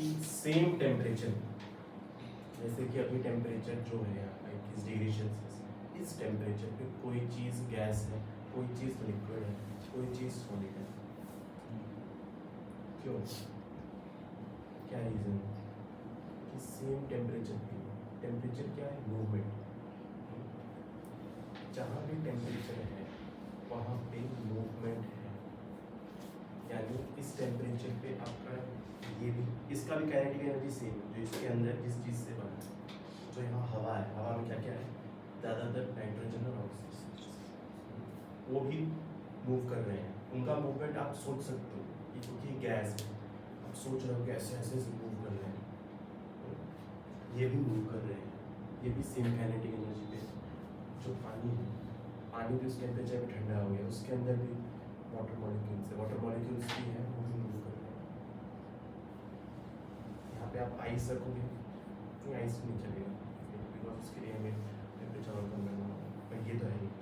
कि same temperature, जैसे कि अभी टेम्परेचर जो है 21 डिग्री सेल्सियस, इस टेम्परेचर पे कोई चीज़ गैस है, कोई चीज़ लिक्विड है, कोई चीज़ सॉलिड है। क्यों? क्या रीज़न? कि सेम टेम्परेचर पे, टेम्परेचर क्या है? मूवमेंट। जहाँ भी टेम्परेचर है वहाँ पे मूवमेंट है, यानी इस टेम्परेचर पे आपका ये भी, इसका भी काइनेटिक एनर्जी सेम है जो इसके अंदर जिस चीज़ से बना है। जो यहाँ हवा है, हवा में क्या क्या है? ज़्यादातर नाइट्रोजन और ऑक्सीजन, वो भी मूव कर रहे हैं। उनका मूवमेंट आप सोच सकते हो कि क्योंकि गैस है, आप सोच रहे हो कि ऐसे ऐसे से मूव कर रहे हैं, ये भी मूव कर रहे हैं, ये भी सेम काइनेटिक एनर्जी पे। जो पानी है, पानी भी उस टेम्परेचर पे ठंडा हो गया, उसके अंदर भी वाटर मॉलिक्यूल्स भी है, वो भी मूव कर रहे हैं। यहाँ पे आप आइस रखोगे, नहीं आइस नहीं चलेगा, बिकॉज उसके लिए हमें टेम्परेचर और कम करना होगा, पर ये तो है नहीं।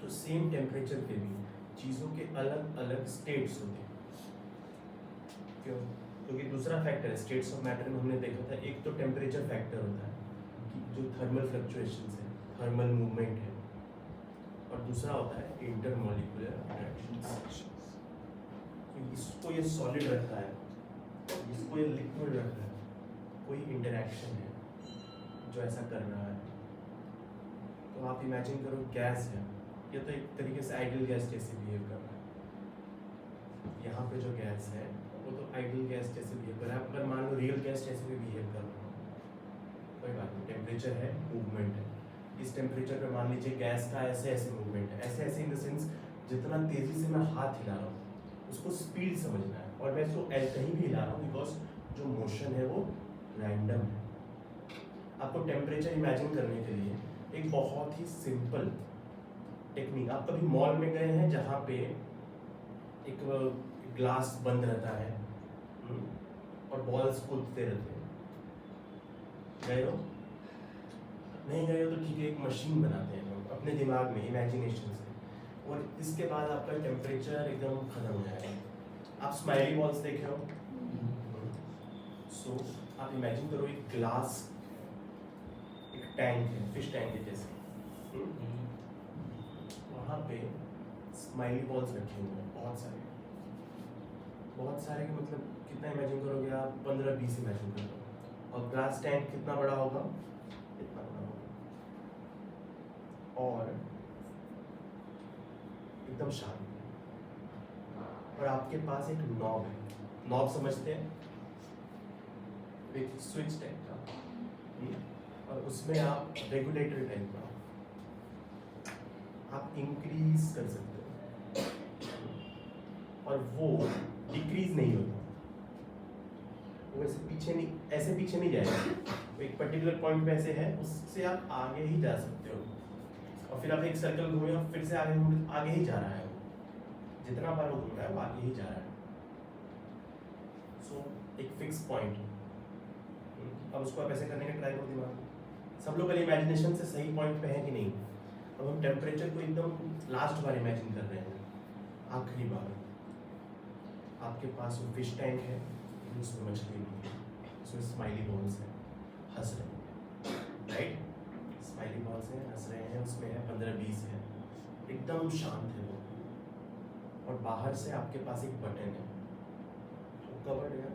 तो सेम टेम्परेचर पे भी चीज़ों के अलग अलग स्टेट्स होते हैं। क्यों? क्योंकि दूसरा फैक्टर है स्टेट्स ऑफ मैटर में हमने देखा था, एक तो टेम्परेचर फैक्टर होता है कि जो थर्मल फ्लक्चुएशंस है, थर्मल मूवमेंट है, और दूसरा होता है इंटरमॉलिक्यूलर इंटरेक्शंस। इसको ये सॉलिड रखता है, इसको ये लिक्विड रखता है, कोई इंटरेक्शन है जो ऐसा कर रहा है। तो आप इमेजिन करो गैस है, ये तो एक तरीके से आइडियल गैस जैसे बिहेव कर रहा है। यहाँ पे जो गैस है वो तो आइडियल गैस जैसे बिहेव कर रहा है, अगर मान लो रियल गैस जैसे भी बिहेव कर रहा हो, कोई बात नहीं, टेम्परेचर है, मूवमेंट है। इस टेम्परेचर पे मान लीजिए गैस का ऐसे ऐसे मूवमेंट है, ऐसे ऐसे इन द सेंस जितना तेजी से मैं हाथ हिला रहा हूँ उसको स्पीड समझना है, और मैं इसको कहीं भी हिला रहा हूँ बिकॉज जो मोशन है वो रैंडम है। आपको टेम्परेचर इमेजिन करने के लिए एक बहुत ही सिंपल टेक्निक, आप कभी मॉल में गए हैं जहाँ पे एक ग्लास बंद रहता है और बॉल्स कूदते रहते हैं? गए हो? नहीं गए हो तो ठीक है, एक मशीन बनाते हैं लोग अपने दिमाग में इमेजिनेशन से, और इसके बाद आपका टेम्परेचर एकदम खत्म हो जाएगा। आप स्माइली बॉल्स देखे हो? सो आप इमेजिन करो एक ग्लास, एक टैंक है, फिश टैंक है जैसे, वहाँ पे स्माइली बॉल्स रखे हुए हैं बहुत सारे, बहुत सारे का मतलब कितना इमेजिन करोगे आप? 15-20 इमेजिन करो। और ग्लास टैंक कितना बड़ा होगा? इतना बड़ा होगा, और एकदम शांत, और आपके पास एक नॉब है, नॉब समझते हैं? एक स्विच टाइप का, और उसमें आप रेगुलेटर टाइप का आप इंक्रीज कर सकते हो, और वो डिक्रीज नहीं होता, वो ऐसे पीछे नहीं, ऐसे पीछे नहीं जाएगा, वो एक पर्टिकुलर पॉइंट पे ऐसे है, उससे आप आगे ही जा सकते हो, और फिर आप एक सर्कल घूमे और फिर से आगे ही जा रहा है, जितना बार वो घूम रहा है वो आगे ही जा रहा है। सो एक फिक्स पॉइंट, अब उसको आप ऐसे करने का ट्राई करो दिमाग, सब लोग पहले इमेजिनेशन से सही पॉइंट पे है कि नहीं? अब हम टेम्परेचर को एकदम लास्ट बार इमेजिन कर रहे हैं, आखिरी बार। आपके पास वो फिश टैंक है, उसमें मछली भी है, उसमें स्माइली बॉल्स हैं, हंस रहे हैं, राइट? स्माइली बॉल्स हैं, हंस रहे हैं, उसमें है 15-20 है, एकदम शांत है वो, और बाहर से आपके पास एक बटन है, तो कवर्ड है,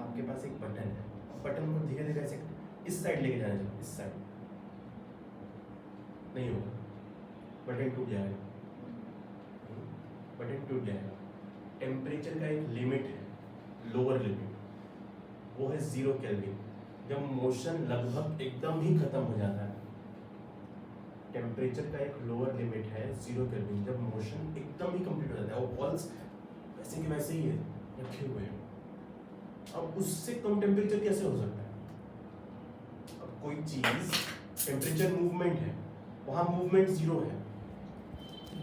आपके पास एक बटन है, बटन को धीरे धीरे ऐसे इस साइड लेके जाना चाहिए, इस साइड नहीं होगा, बटन टूट जाएगा, बटन टूट जाएगा। टेम्परेचर का एक लिमिट है, लोअर लिमिट, वो है 0 केल्विन, जब मोशन लगभग एकदम ही खत्म हो जाता है। टेम्परेचर का एक लोअर लिमिट है 0 केल्विन, जब मोशन एकदम ही कंप्लीट हो जाता है, वो बॉल्स वैसे के वैसे ही है रखे हुए हैं। अब उससे कम टेम्परेचर कैसे हो सकता है? अब कोई चीज, टेम्परेचर मूवमेंट है, वहां मूवमेंट 0 है,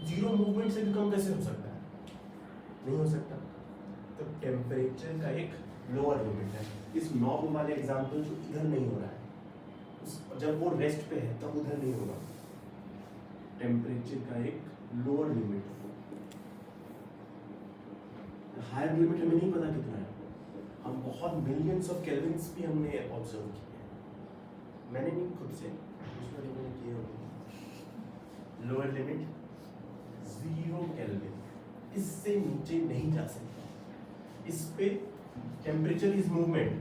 0 मूवमेंट से भी कम कैसे हो सकता है? नहीं हो सकता। तो टेम्परेचर का एक लोअर लिमिट है। इस नॉब वाले एग्जाम्पल जो इधर नहीं हो रहा है, जब वो रेस्ट पे है तब उधर नहीं होगा। टेम्परेचर का एक लोअर लिमिट है, हायर लिमिट हमें नहीं पता कितना है, हम बहुत अब मिलियंस ऑफ केल्विन्स भी हमने ऑब्जर्व किए हैं, मैंने नहीं खुद से, दूसरे लोगों ने किए होंगे। लोअर लिमिट 0 केल्विन, इससे नीचे नहीं जा सकता। इस पे टेम्परेचर इज मूवमेंट,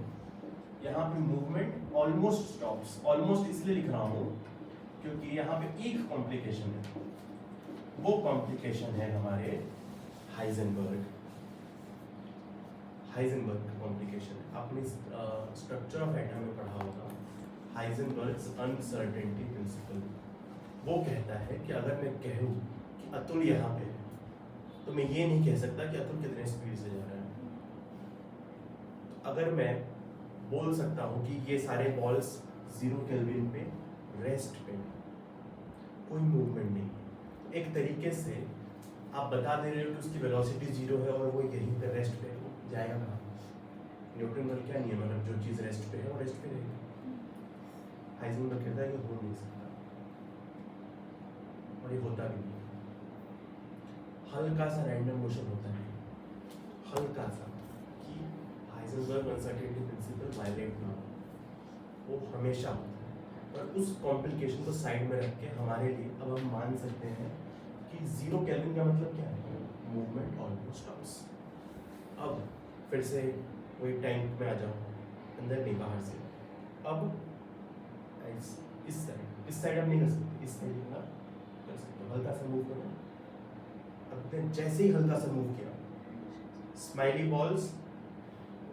यहाँ पे मूवमेंट ऑलमोस्ट स्टॉप्स। ऑलमोस्ट इसलिए लिख रहा हूँ क्योंकि यहाँ पे एक कॉम्प्लिकेशन है, वो कॉम्प्लिकेशन है हमारे हाइजेनबर्ग का कॉम्प्लिकेशन है। आपने स्ट्रक्चर ऑफ एटम में पढ़ा होगा हाइजेनबर्ग्स अनसर्टेनिटी प्रिंसिपल। वो कहता है कि अगर मैं कहूँ कि अतुल यहाँ पे है, तो मैं ये नहीं कह सकता कि अतुल कितने स्पीड से जा रहा है। अगर मैं बोल सकता हूँ कि ये सारे बॉल्स 0 केल्विन पे रेस्ट पे, कोई मूवमेंट नहीं, एक तरीके से आप बता दे रहे हो कि उसकी वेलोसिटी 0 है और वो यहीं पे रेस्ट पे जाएगा कहाँ? न्यूटन का क्या नियम है, जो चीज़ रेस्ट पे है वो रेस्ट पे रहेगी। हाइजेनबर्ग कहता है कि हो नहीं सकता, और ये होता भी नहीं। हल्का सा रैंडम मोशन होता है, हल्का सा, कि हाइजेनबर्ग अनसर्टेनिटी प्रिंसिपल वायलेट ना हो, वो हमेशा होता है। पर उस कॉम्प्लिकेशन को साइड में रख के हमारे लिए अब हम मान सकते हैं कि 0 केल्विन का मतलब क्या है, मूवमेंट ऑलमोस्ट स्टॉप्स। अब फिर से वही टैंक में आ जाओ, अंदर नहीं बाहर से। अब इस साइड हम नहीं कर सकते, इस साइड कर सकते हो, हल्का सा मूव करो। अब जैसे ही हल्का सा मूव किया, स्माइली बॉल्स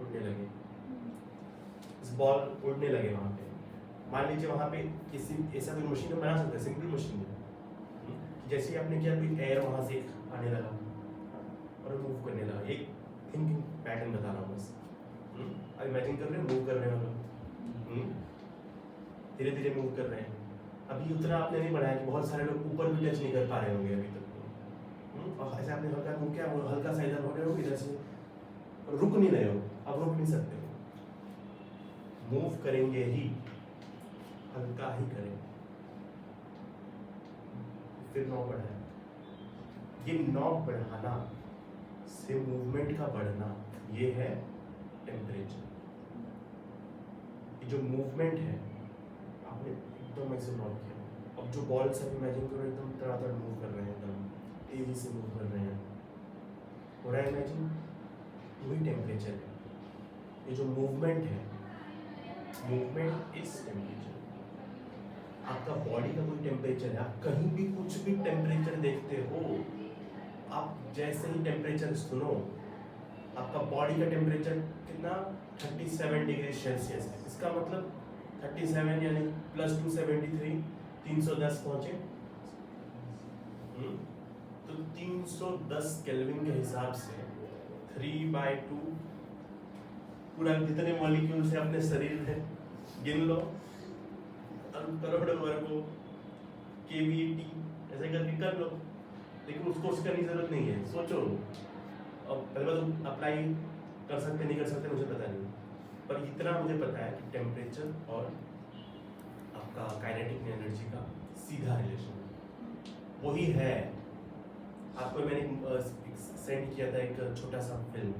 उड़ने लगे, इस बॉल उड़ने लगे वहाँ पे। मान लीजिए वहाँ पे किसी ऐसा कोई मशीन बना सकते हैं, सिंपल मशीन है, जैसे ही आपने किया कोई एयर वहाँ से आने लगा और मूव करने लगा। एक थिंकिंग पैटर्न बता रहा हूँ बस। अब इमेजिन कर रहे हैं, मूव कर रहे हैं हम, धीरे धीरे मूव कर रहे हैं। अभी उतना आपने नहीं बढ़ाया कि बहुत सारे लोग ऊपर भी टच नहीं कर पा रहे होंगे अभी तक। और ऐसे आपने हल्का मूव किया, वो हल्का सा इधर हो रहे हो, इधर से रुक नहीं रहे हो, अब रुक नहीं सकते हो, मूव करेंगे ही, हल्का ही करेंगे। फिर नॉब बढ़ाया, ये नॉब बढ़ाना से मूवमेंट का बढ़ना, ये है टेम्परेचर। ये जो मूवमेंट है, आपने एकदम ऐसे नॉब किया, अब जो बॉल्स आप इमेजिन करो एकदम तड़ातड़ मूव कर रहे हैं, एकदम तेजी से मूव कर रहे हैं, हो रहा है इमेजिन, वही टेम्परेचर है। ये जो मूवमेंट है, मूवमेंट इज टेम्परेचर। आपका बॉडी का कोई टेम्परेचर है, आप कहीं भी कुछ भी टेम्परेचर देखते हो, आप जैसे ही टेम्परेचर सुनो, आपका बॉडी का टेम्परेचर कितना 37 डिग्री सेल्सियस है। इसका मतलब 37 यानी +273, 310 पहुंचे। तो 310 केल्विन के हिसाब से 3/2 पूरा जितने मॉलिक्यूल्स है अपने शरीर में गिन लो, करोड़ वर्गों kVt ऐसे करके कर लो। लेकिन उसको उसकी करने की जरूरत नहीं है, सोचो। अब पहले बात अप्लाई कर सकते नहीं कर सकते मुझे पता नहीं, पर इतना मुझे पता है कि टेम्परेचर और आपका काइनेटिक एनर्जी का सीधा रिलेशन वही है। आपको मैंने सेंड किया था एक छोटा सा फिल्म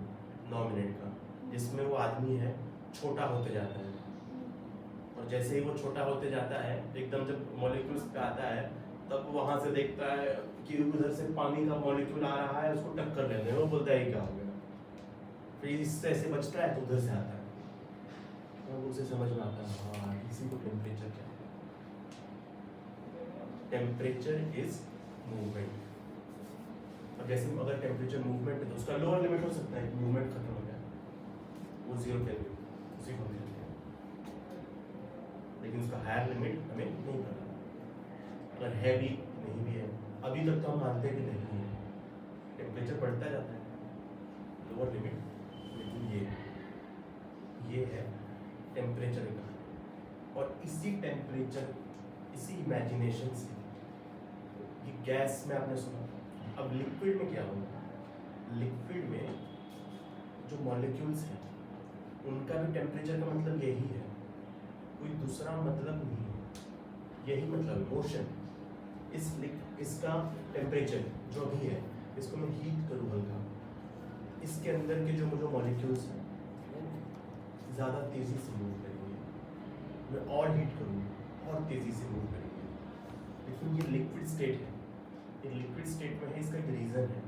9 मिनट का, जिसमें वो आदमी है छोटा होते जाता है, और जैसे ही वो छोटा होते जाता है, एकदम जब मॉलिक्यूल्स पे आता है, तब वहाँ से देखता है कि उधर से पानी का मॉलिक्यूल आ रहा है, उसको टक्कर लेने, वो बोलता है क्या हो गया, फिर इससे ऐसे बचता है तो उधर से आता है, तो उसे समझ में आता है हाँ इसी को टेम्परेचर क्या है। Temperature is movement. अब जैसे अगर टेम्परेचर मूवमेंट है तो उसका लोअर लिमिट हो सकता है कि मूवमेंट खत्म हो गया, वो 0 केल्विन, उसी को हम कहते हैं। लेकिन उसका हायर लिमिट हमें नहीं पता, अगर है भी नहीं भी है, अभी तक तो हम मानते हैं कि नहीं है, टेम्परेचर बढ़ता जाता है, लोअर लिमिट। लेकिन ये है टेम्परेचर का, और इसी टेम्परेचर, इसी इमेजिनेशन से ये गैस में आपने सुना। अब लिक्विड में क्या होगा, लिक्विड में जो मॉलिक्यूल्स हैं उनका भी टेम्परेचर का मतलब यही है, कोई दूसरा मतलब नहीं है, यही मतलब मोशन। इसका टेम्परेचर जो भी है, इसको मैं हीट करूँ हल्का, इसके अंदर के जो मॉलिक्यूल्स हैं ज़्यादा तेज़ी से मूव करेंगे, मैं और हीट करूँगी और तेज़ी से मूव करेंगे। लेकिन ये लिक्विड स्टेट है, ये लिक्विड स्टेट में है, इसका एक रीज़न है,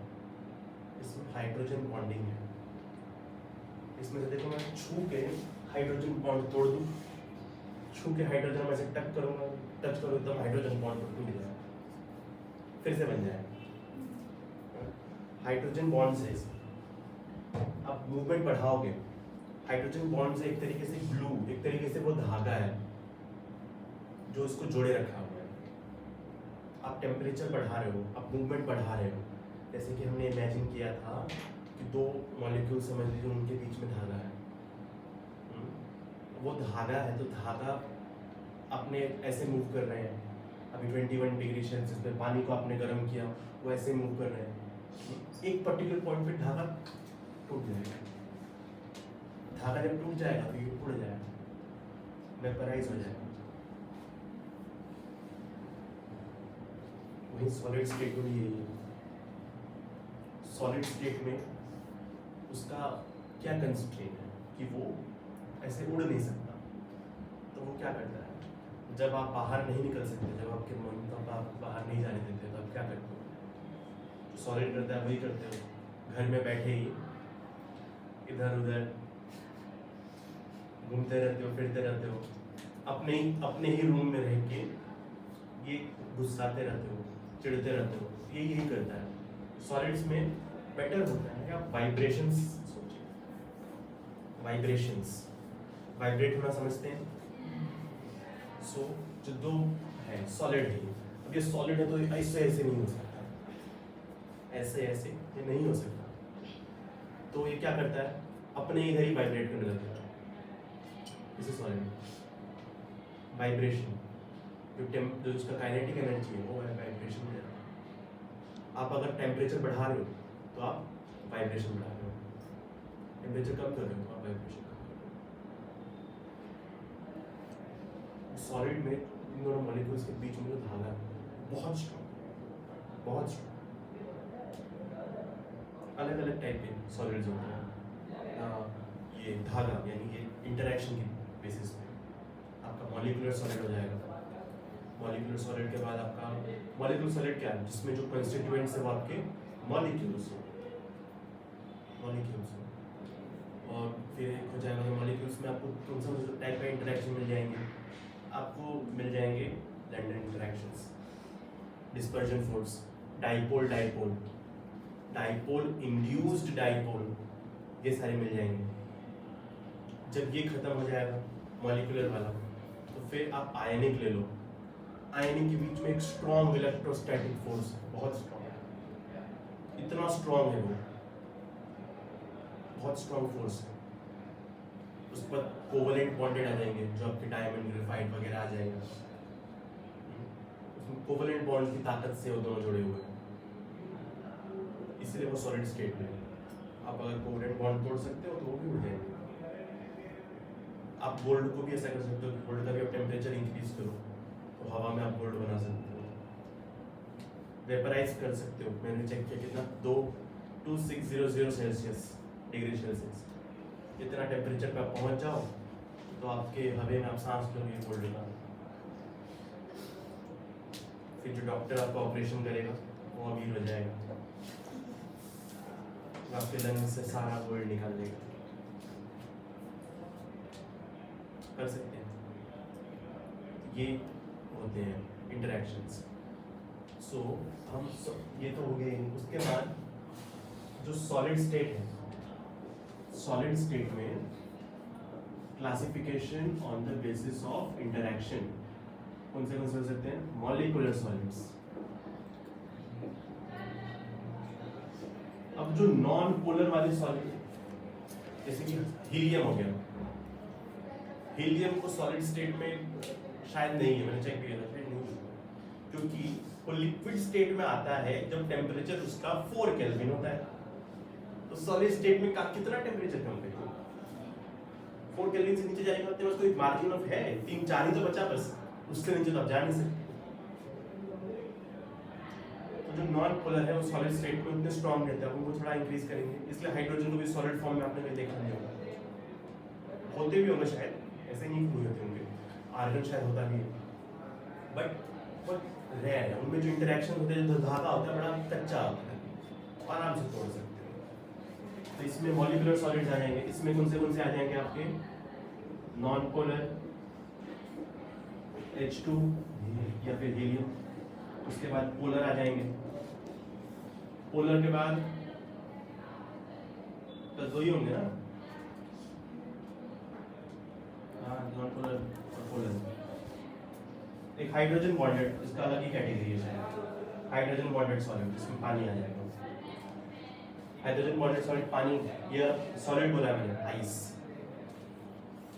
इसमें हाइड्रोजन बॉन्डिंग है। इसमें से देखो मैं छू के हाइड्रोजन बॉन्ड तोड़ दूँ, छू के हाइड्रोजन में से टच करूँगा, टच करूँ तब हाइड्रोजन बॉन्ड टूट जाएगा, फिर से बन जाएगा। हाइड्रोजन बॉन्ड से अब मूवमेंट बढ़ाओगे, हाइड्रोजन बॉन्ड से एक तरीके से ग्लू, एक तरीके से वो धागा है जो इसको जोड़े रखा हुआ है। आप टेम्परेचर बढ़ा रहे हो, आप मूवमेंट बढ़ा रहे हो, जैसे कि हमने इमेजिन किया था कि दो मॉलिक्यूल समझ लीजिए उनके बीच में धागा है, वो धागा है, तो धागा अपने ऐसे मूव कर रहे हैं। अभी 21 डिग्री सेल्सियस पे पानी को आपने गर्म किया, वो ऐसे मूव कर रहे हैं। एक पर्टिकुलर पॉइंट पे धागा टूट जाएगा, धागा जब टूट जाएगा तो ये उड़ जाएगा, वेपराइज हो जाएगा। वही सॉलिड स्टेट में भी यही है। सॉलिड स्टेट में उसका क्या कंस्ट्रेंट है कि वो ऐसे उड़ नहीं सकता, तो वो क्या करता है, जब आप बाहर नहीं निकल सकते, जब आपके मन तब आप बाहर नहीं जाने देते, तो आप क्या करते हो, जो सॉलिड करता है वही करते हो। घर में बैठे ही इधर उधर घूमते रहते हो, फिरते रहते हो, अपने ही रूम में रह के ये गुस्साते रहते हो, चिढ़ते रहते हो, ये यही करता है। सॉलिड्स में बेटर होता है आप वाइब्रेशंस सोचिए, वाइब्रेशंस, वाइब्रेट होना समझते हैं। सो जो दो है सॉलिड है, अब ये सॉलिड है तो ऐसे ऐसे नहीं हो सकता, ऐसे ऐसे ये नहीं हो सकता, तो ये क्या करता है, अपने इधर ही वाइब्रेट करने लगता है। इसे सॉलिड वाइब्रेशन, जो उसका काइनेटिक एनर्जी है वो वाइब्रेशन दे रहा है। आप अगर टेम्परेचर बढ़ा रहे हो तो आप वाइब्रेशन बढ़ा रहे हो, टेम्परेचर कम कर रहे हो तो आप वाइब्रेशन कम कर रहे हो। सॉलिड में इन दोनों मॉलिक्यूल्स के बीच में जो धागा है बहुत स्ट्रॉन्ग, बहुत स्ट्रॉन्ग। अलग अलग टाइप के सॉलिड्स होते हैं। ये धागा यानी ये इंटरेक्शन की बेसिस पे आपका मॉलिक्यूलर सॉलिड हो जाएगा। मॉलिक्यूलर सॉलिड के बाद आपका मॉलिक्यूलर सॉलिड क्या है, जिसमें जो कंस्टिट्यूएंट्स है वो आपके मॉलिक्यूल्स हो, और फिर एक हो जाएगा मॉलिक्यूल्स में आपको कौन सा टाइप का इंटरेक्शन मिल जाएंगे, आपको मिल जाएंगे lander interactions, dispersion force, dipole dipole, dipole induced dipole, ये सारे मिल जाएंगे। जब ये खत्म हो जाएगा मॉलिक्यूलर वाला, तो फिर आप आयनिक ले लो। आयनिक के बीच में एक स्ट्रॉन्ग इलेक्ट्रोस्टैटिक फोर्स है, बहुत स्ट्रॉन्ग है, इतना स्ट्रॉन्ग है वो, बहुत स्ट्रॉन्ग फोर्स है। उस पर कोवलेंट बॉन्डेड आ जाएंगे, जो आपके डायमंड ग्रेफाइट वगैरह आ जाएगा, उसमें कोवलेंट बॉन्ड की ताकत से वो दोनों जुड़े हुए हैं, इसलिए वो सॉलिड स्टेट में है। आप अगर कोवलेंट बॉन्ड तोड़ सकते हो तो वो भी उड़ जाएंगे। आप गोल्ड को भी ऐसा कर सकते हो, गोल्ड का भी आप टेम्परेचर इंक्रीज करो तो हवा में आप गोल्ड बना सकते हो, वेपराइज कर सकते हो। मैंने चेक किया कितना 2600 सेल्सियस डिग्री सेल्सियस, इतना टेम्परेचर पे आप पहुंच जाओ तो आपके हवे में आप सांस लो, ये गोल्ड का। फिर जो डॉक्टर आपका ऑपरेशन करेगा वो अमीर हो जाएगा, आपके लंग्स से सारा गोल्ड निकाल देगा। कर सकते हैं, ये होते हैं इंटरेक्शंस। सो हम ये तो हो गए। उसके बाद जो सॉलिड स्टेट है, सॉलिड स्टेट में classification on the basis of interaction कौन से हो सकते हैं, मॉलिक्यूलर सॉलिड्स। अब जो नॉन पोलर वाले सॉलिड जैसे कि हीलियम हो गया, हीलियम को सॉलिड स्टेट में शायद नहीं है, मैंने चेक किया था, शायद नहीं है, क्योंकि वो लिक्विड स्टेट में आता है जब टेम्परेचर उसका 4 केल्विन होता है। तो सॉलिड स्टेट में कितना टेम्परेचर कम करेगा, 4 केल्विन से नीचे जाने के बाद उसको एक मार्जिन ऑफ है 3-4 ही तो बचा, बस उससे नीचे तो आप जा नहीं सकते। तो जो नॉन पोलर है वो सॉलिड स्टेट में उतने स्ट्रॉन्ग रहते हैं, उनको थोड़ा इंक्रीज करेंगे, इसलिए हाइड्रोजन को भी सॉलिड फॉर्म में आपने कहीं देखा नहीं होगा, होते भी होंगे शायद, ऐसे नहीं हुए होते होंगे, आर्गन शायद होता भी है, बट बहुत रेयर है। उनमें जो इंटरेक्शन होते हैं, जो धागा होता है बड़ा कच्चा होता है, आराम से तोड़ सकते हो। तो इसमें मॉलिक्यूलर सॉलिड्स आ जाएंगे। इसमें कौन से आ जाएंगे आपके? नॉन पोलर H2 या फिर हीलियम। उसके बाद पोलर आ जाएंगे। पोलर के बाद तो दो ही होंगे ना, नॉन पोलर और पोलर। एक हाइड्रोजन बॉन्डेड, इसका अलग ही कैटेगरी है शायद, हाइड्रोजन बॉन्डेड सॉलिड, जिसमें पानी आ जाएगा। हाइड्रोजन बॉन्डेड सॉलिड पानी, या सॉलिड बोला मैंने, आइस।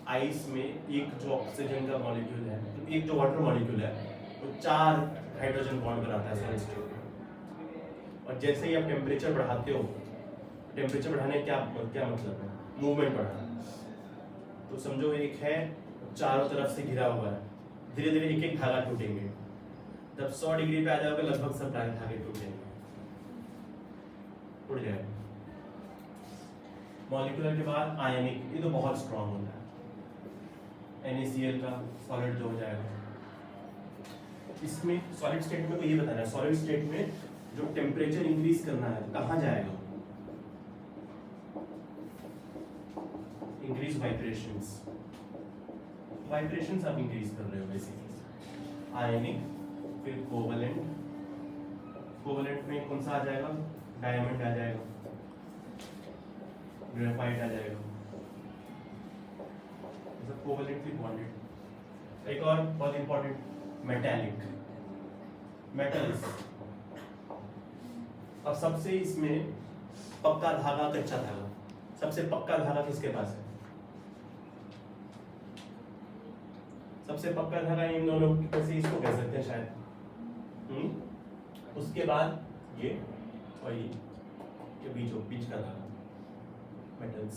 आइस में एक जो ऑक्सीजन का मॉलिक्यूल है, तो एक जो वाटर मॉलिक्यूल है, वो 4 हाइड्रोजन बॉन्ड बनाता है सॉलिड स्टेट में। और जैसे ही आप टेम्परेचर बढ़ाते हो, टेम्परेचर बढ़ाने क्या मतलब है? मूवमेंट बढ़ाना। तो समझो एक है, चारों तरफ से घिरा हुआ है, धीरे धीरे एक एक धागा टूटेंगे। जब 100 डिग्री पे आ जाओगे, लगभग सब धागे टूटेंगे, उड़ जाएगा। मॉलिक्यूलर के बाद आयनिक, ये तो बहुत स्ट्रांग होता है। NaCl का सॉलिड जो हो जाएगा। इसमें सॉलिड स्टेट में तो ये बताना है, सॉलिड स्टेट में जो टेम्परेचर इंक्रीज करना है तो कहाँ जाएगा? Increase vibrations. वाइब्रेशंस आप इंक्रीज कर रहे हो बेसिकली। आयनिक, फिर कोवलेंट। कोवलेंट में कौन सा आ जाएगा? डायमंड आ जाएगा, ग्रेफाइट आ जाएगा, कोवलेंटली बॉन्डेड। एक और बहुत इंपॉर्टेंट, मेटालिक, मेटल्स। अब सबसे इसमें पक्का धागा, कच्चा धागा, सबसे पक्का धागा किसके पास है? सबसे पक्का धागा इन दोनों कैसे इसको कह सकते हैं शायद। उसके बाद ये और ये बीच का धागा, मेटल्स।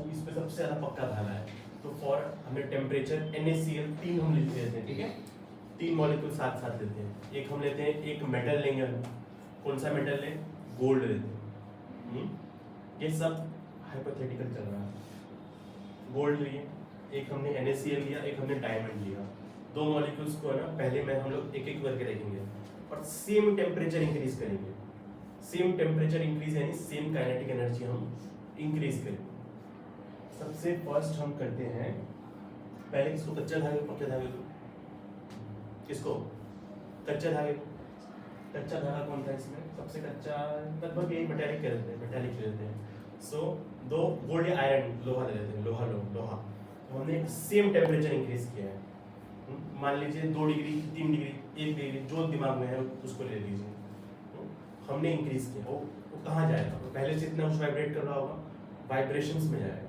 इस पे सबसे ज्यादा पक्का धागा है। तो फॉर हमें टेम्परेचर NaCl 3 हम लेते हैं, ठीक है, 3 मॉलिक्यूल साथ साथ लेते हैं। एक हम लेते हैं, एक मेटल लेंगे हम। कौन सा मेटल लें? गोल्ड लेते हैं। ये सब हाइपोथेटिकल चल रहा है। गोल्ड लिए, एक हमने NaCl लिया, एक हमने डायमंड लिया। 2 मॉलिक्यूल्स को है ना, पहले में हम लोग एक एक करके रखेंगे और सेम टेम्परेचर इंक्रीज करेंगे। सेम टेम्परेचर इंक्रीज यानी सेम काइनेटिक एनर्जी हम इंक्रीज करेंगे। सबसे फर्स्ट हम करते हैं, पहले किसको? कच्चे धागे को, पक्के धागे को। किसको? कच्चे धागे को। कच्चा धागा कौन था इसमें? सबसे कच्चा लगभग यही मेटालिक कहते हैं, मेटालिक लेते हैं। सो 2 गोल्ड या आयरन, लोहा ले लेते हैं, लोहा। तो हमने सेम टेम्परेचर इंक्रीज किया है। मान लीजिए 2 डिग्री, 3 डिग्री, 1 डिग्री, जो दिमाग में है उसको ले लीजिए। हमने इंक्रीज किया। वो कहाँ जाएगा? तो पहले से इतना कुछ वाइब्रेट कर रहा होगा, वाइब्रेशंस में जाएगा।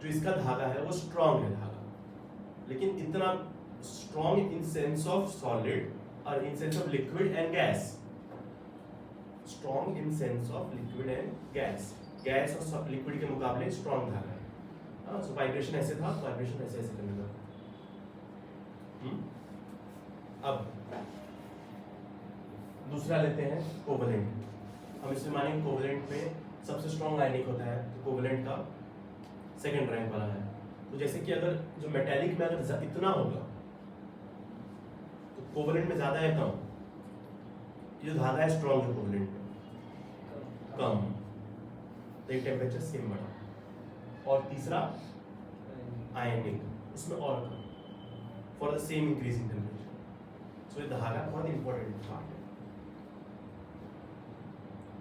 जो इसका धागा है वो स्ट्रॉन्ग है धागा, लेकिन इतना strong in sense of solid और in sense of liquid and gas. Strong in sense of liquid and gas. Gas और लिक्विड के मुकाबले स्ट्रॉन्ग धागा है। हाँ, सो वाइब्रेशन ऐसे था, वाइब्रेशन ऐसे ऐसे करने लगा। अब दूसरा लेते हैं कोवलेंट। हम इसमें मानेंगे कोवलेंट में सबसे स्ट्रॉन्ग आयनिक होता है, तो कोवलेंट का सेकंड रैंक वाला है। तो जैसे कि अगर जो मेटालिक में अगर इतना होगा तो कोवलेंट में ज्यादा है कम? ये जो धागा है स्ट्रॉन्ग है कोवलेंट में कम, तो एक टेम्परेचर सेम बढ़ा। और तीसरा आयनिक, उसमें और कम, for the same increase in temperature. So ये धागा बहुत इंपॉर्टेंट पार्ट है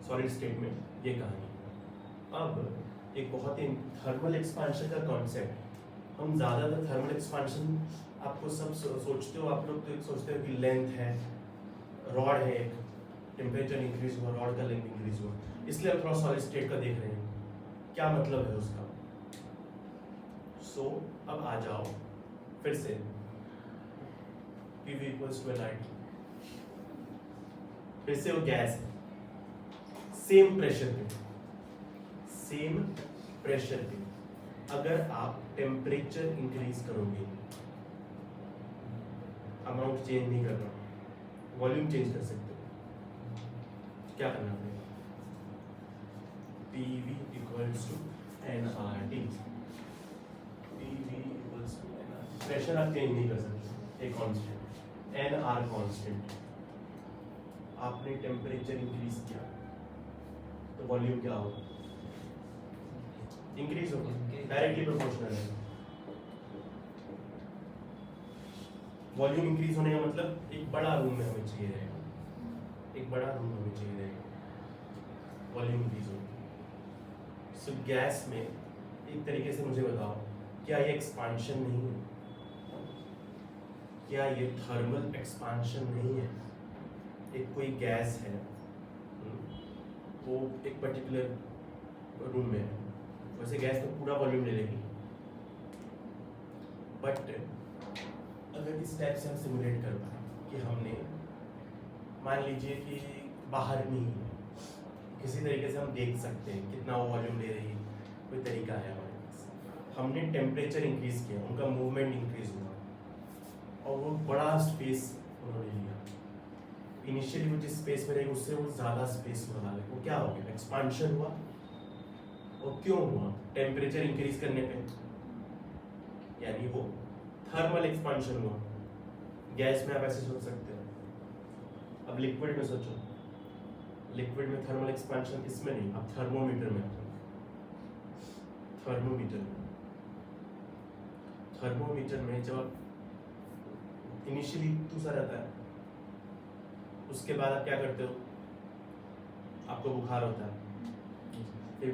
सॉलिड स्टेट में, ये कहानी। अब एक बहुत ही थर्मल एक्सपांशन का कॉन्सेप्ट। हम ज़्यादातर थर्मल एक्सपांशन आपको सब सोचते हो, आप लोग तो एक सोचते हो कि लेंथ है, रॉड है, एक टेम्परेचर इंक्रीज हुआ, रॉड का लेंथ इंक्रीज हुआ, इसलिए आप थोड़ा सॉलिड स्टेट का देख रहे हैं, क्या मतलब है उसका। सो अब आ जाओ फिर से PV इक्वल्स टू NiT, फिर से वो गैस है, सेम प्रेशर पे अगर आप टेम्परेचर इंक्रीज करोगे, अमाउंट चेंज नहीं कर रहा, वॉल्यूम चेंज कर सकते हो, क्या करना पड़ेगा? PV equal equals to N R T. P V equals to N R. Pressure आप चेंज नहीं कर सकते, एक कांस्टेंट एन आर कांस्टेंट। आपने टेम्परेचर इंक्रीज किया तो वॉल्यूम क्या होगा? इंक्रीज होगा, डायरेक्टली प्रोपोर्शनल है। वॉल्यूम इंक्रीज होने का मतलब एक बड़ा रूम में हमें चाहिए रहेगा, एक बड़ा रूम हमें चाहिए रहेगा, वॉल्यूम इंक्रीज होगी। सो गैस में एक तरीके से मुझे बताओ, क्या ये एक्सपांशन नहीं है? क्या ये थर्मल एक्सपांशन नहीं है? एक कोई गैस है, वो एक पर्टिकुलर रूम में है, वैसे गैस तो पूरा वॉल्यूम ले लेगी, बट अगर इस टाइप से हम सिमुलेट कर पाए कि हमने मान लीजिए कि बाहर में ही किसी तरीके से हम देख सकते हैं कितना वो वॉल्यूम ले रही है, कोई तरीका है हमारे पास, हमने टेम्परेचर इंक्रीज किया, उनका मूवमेंट इंक्रीज हुआ और वो बड़ा स्पेस उन्होंने लिया। इनिशियली वो जिस स्पेस में रहेगी उससे वो ज़्यादा स्पेस में डाले, वो क्या हो गया? एक्सपांशन हुआ। और क्यों हुआ? टेम्परेचर इंक्रीज करने पे, यानी वो थर्मल एक्सपांशन हुआ। गैस में आप ऐसे सोच सकते हो। अब लिक्विड में सोचो, लिक्विड में थर्मल एक्सपांशन इसमें नहीं, अब थर्मोमीटर में। थर्मोमीटर में जब इनिशियली दूसरा रहता है, उसके बाद आप क्या करते हो? आपको बुखार होता है, फिर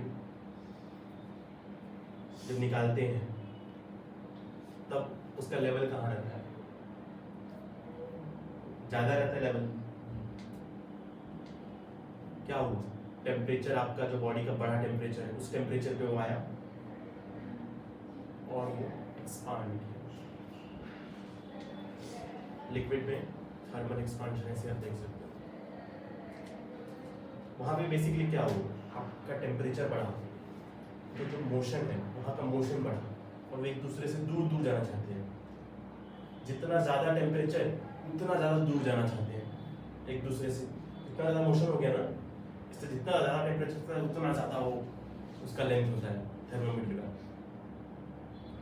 जब निकालते हैं तब उसका लेवल कहाँ रहता है? ज़्यादा रहता है लेवल। क्या हुआ? टेम्परेचर आपका जो बॉडी का बड़ा टेम्परेचर है, उस टेम्परेचर पे वो आया और वो एक्सपांड किया। लिक्विड में थर्मल एक्सपांशन ऐसे आप देख सकते हो। वहाँ पे बेसिकली क्या हुआ? आपका टेम्परेचर बढ़ा, तो जो मोशन है वहाँ का मोशन बढ़ा और वो एक दूसरे से दूर दूर जाना चाहते हैं। जितना ज़्यादा टेम्परेचर उतना ज़्यादा दूर जाना चाहते हैं एक दूसरे से। जितना ज़्यादा मोशन हो गया ना, इससे जितना ज़्यादा टेम्परेचर उतना ज़्यादा वो उसका लेंथ होता है थर्मोमीटर का।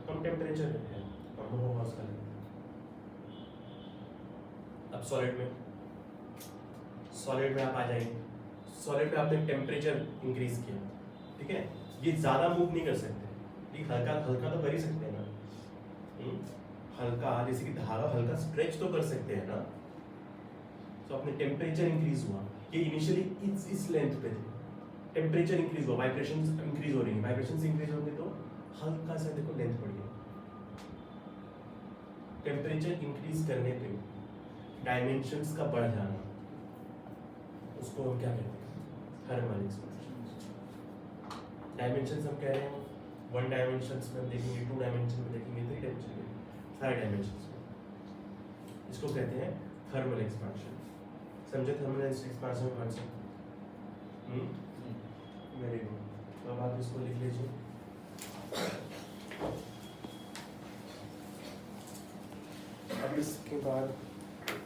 कम टेम्परेचर है कम होगा उसका लेंथ। अब सॉलिड में आप आ जाएंगे। सॉलिड में आपने टेम्परेचर इंक्रीज किया, ठीक है, ये ज़्यादा मूव नहीं कर सकते, ये हल्का हल्का तो कर ही सकते हैं ना। हल्का जैसे कि धागा हल्का स्ट्रेच तो कर सकते हैं ना। तो अपने टेम्परेचर इंक्रीज हुआ, ये इनिशियली इस लेंथ पे थे, टेम्परेचर इंक्रीज हुआ, वाइब्रेशंस इंक्रीज हो रही है, वाइब्रेशंस इंक्रीज होंगे तो हल्का सा देखो लेंथ बढ़ गई। टेम्परेचर इंक्रीज करने पे डायमेंशंस का बढ़ जाना, उसको हम क्या कहते हैं? Thermal expansion. डायमेंशंस हम कह रहे हैं 1 डायमेंशंस में देखेंगे, 2 डायमेंशन में देखेंगे, 3 डायमेंशन में, सारे डायमेंशंस में। इसको कहते हैं थर्मल एक्सपांशन। समझे थर्मल एक्सपांशन का कॉन्सेप्ट? Very good. अब आप इसको लिख लीजिए। अब इसके बाद